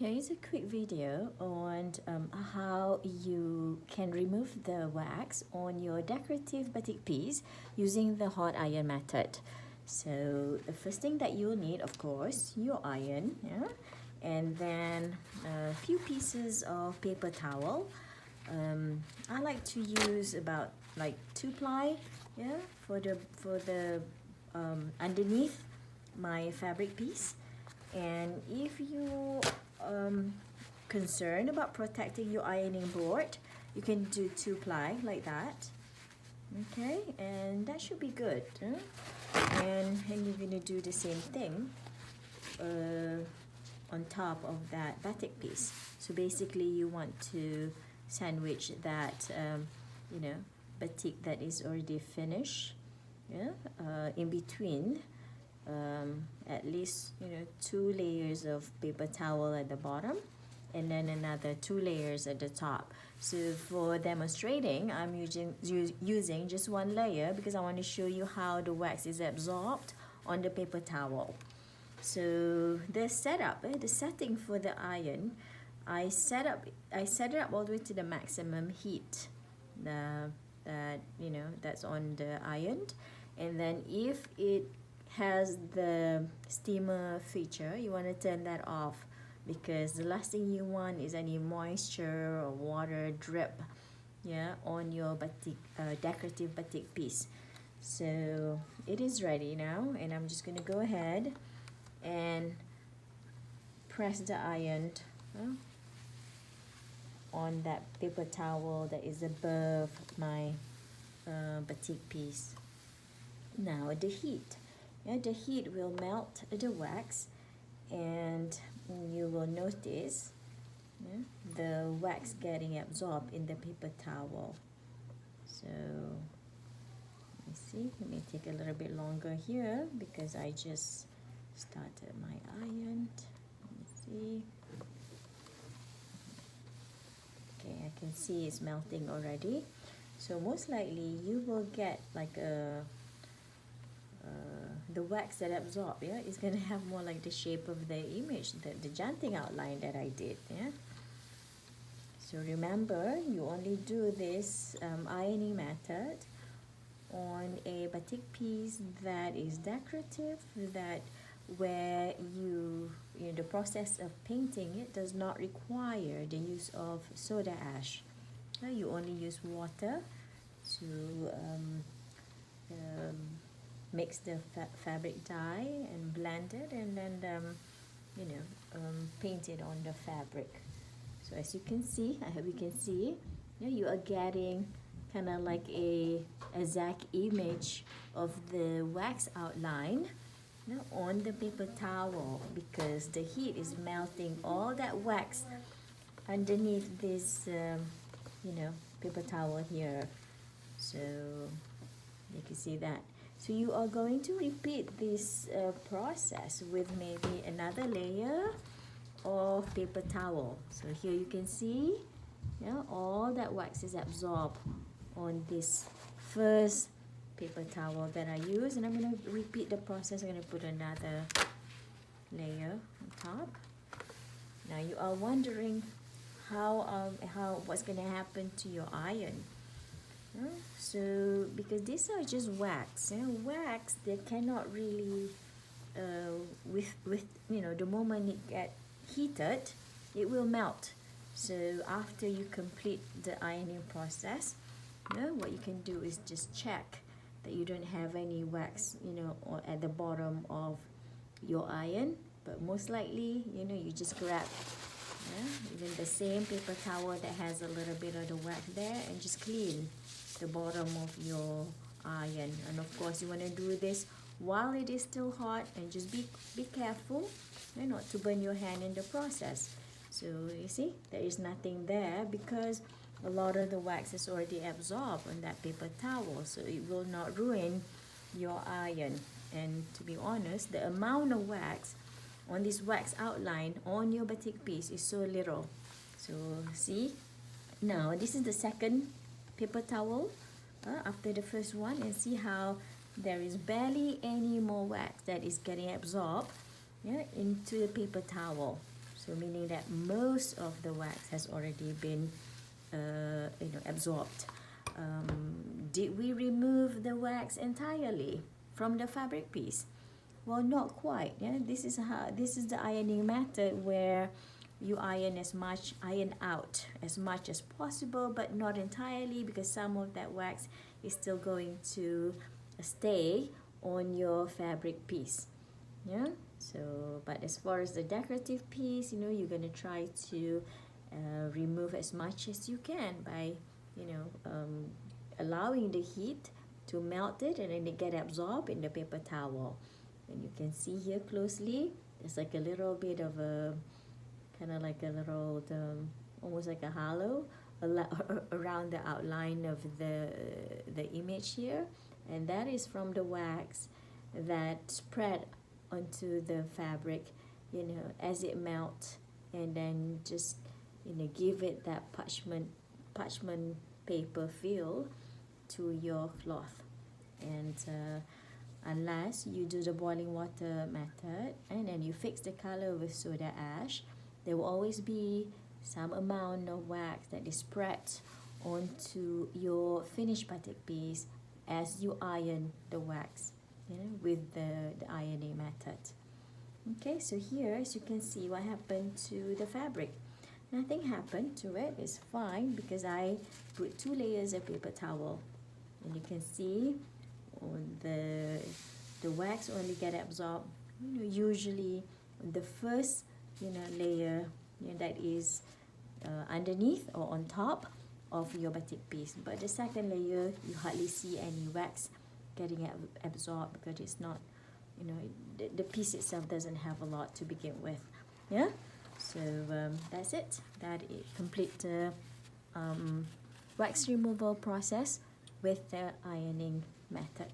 Here is a quick video on how you can remove the wax on your decorative batik piece using the hot iron method. So the first thing that you'll need, of course, your iron, yeah? And then a few pieces of paper towel. I like to use about like 2-ply, yeah, for the underneath my fabric piece. And if you concerned about protecting your ironing board, you can do 2-ply like that. Okay, and that should be good. Huh? And you're gonna do the same thing on top of that batik piece. So basically, you want to sandwich that batik that is already finished, yeah, in between. At least 2 layers of paper towel at the bottom and then another 2 layers at the top. So for demonstrating, I'm using just 1 layer because I want to show you how the wax is absorbed on the paper towel. So the setup, the setting for the iron, I set it up all the way to the maximum heat that's on the iron. And then if it has the steamer feature, you want to turn that off because the last thing you want is any moisture or water drip, yeah, on your batik, decorative batik piece. So it is ready now, and I'm just going to go ahead and press the iron on that paper towel that is above my batik piece. Now the heat. Yeah, the heat will melt the wax, and you will notice the wax getting absorbed in the paper towel. So let me see, it may take a little bit longer here because I just started my iron. Let me see. Okay, I can see it's melting already. So most likely you will get like the wax that absorb, yeah, is going to have more like the shape of the image, the janting outline that I did, yeah. So remember, you only do this ironing method on a batik piece that is decorative, that where the process of painting it does not require the use of soda ash. You only use water to mix the fabric dye and blend it, and then paint it on the fabric. So as you can see, I hope you can see, you are getting kind of like a exact image of the wax outline on the paper towel because the heat is melting all that wax underneath this paper towel here. So you can see that. So you are going to repeat this process with maybe another layer of paper towel. So here you can see, all that wax is absorbed on this first paper towel that I use, and I'm going to repeat the process. I'm going to put another layer on top. Now you are wondering what's going to happen to your iron. So because these are just wax, wax they cannot really with the moment it get heated, it will melt. So after you complete the ironing process, what you can do is just check that you don't have any wax or at the bottom of your iron, but most likely you just grab even the same paper towel that has a little bit of the wax there and just clean the bottom of your iron. And of course you want to do this while it is still hot, and just be careful not to burn your hand in the process. So you see there is nothing there because a lot of the wax is already absorbed on that paper towel, so it will not ruin your iron. And to be honest, the amount of wax on this wax outline on your batik piece is so little. So see, now this is the second paper towel after the first one, and see how there is barely any more wax that is getting absorbed into the paper towel. So meaning that most of the wax has already been absorbed. Did we remove the wax entirely from the fabric piece? Well, not quite. Yeah, this is the ironing method where you iron out as much as possible, but not entirely, because some of that wax is still going to stay on your fabric piece. Yeah. So, but as far as the decorative piece, you're gonna try to remove as much as you can by allowing the heat to melt it, and then it get absorbed in the paper towel. And you can see here closely, there's like a little bit of a kind of like a little almost like a hollow around the outline of the image here, and that is from the wax that spread onto the fabric as it melts, and then just give it that parchment paper feel to your cloth. And unless you do the boiling water method and then you fix the color with soda ash, there will always be some amount of wax that is spread onto your finished batik piece as you iron the wax with the ironing method. Okay, so here, as you can see, what happened to the fabric. Nothing happened to it. It's fine because I put 2 layers of paper towel, and you can see the wax only get absorbed usually the first layer that is underneath or on top of your batik piece, but the second layer you hardly see any wax getting absorbed because it's not the piece itself doesn't have a lot to begin with. Yeah, so that's it. That is complete the wax removal process with the ironing method.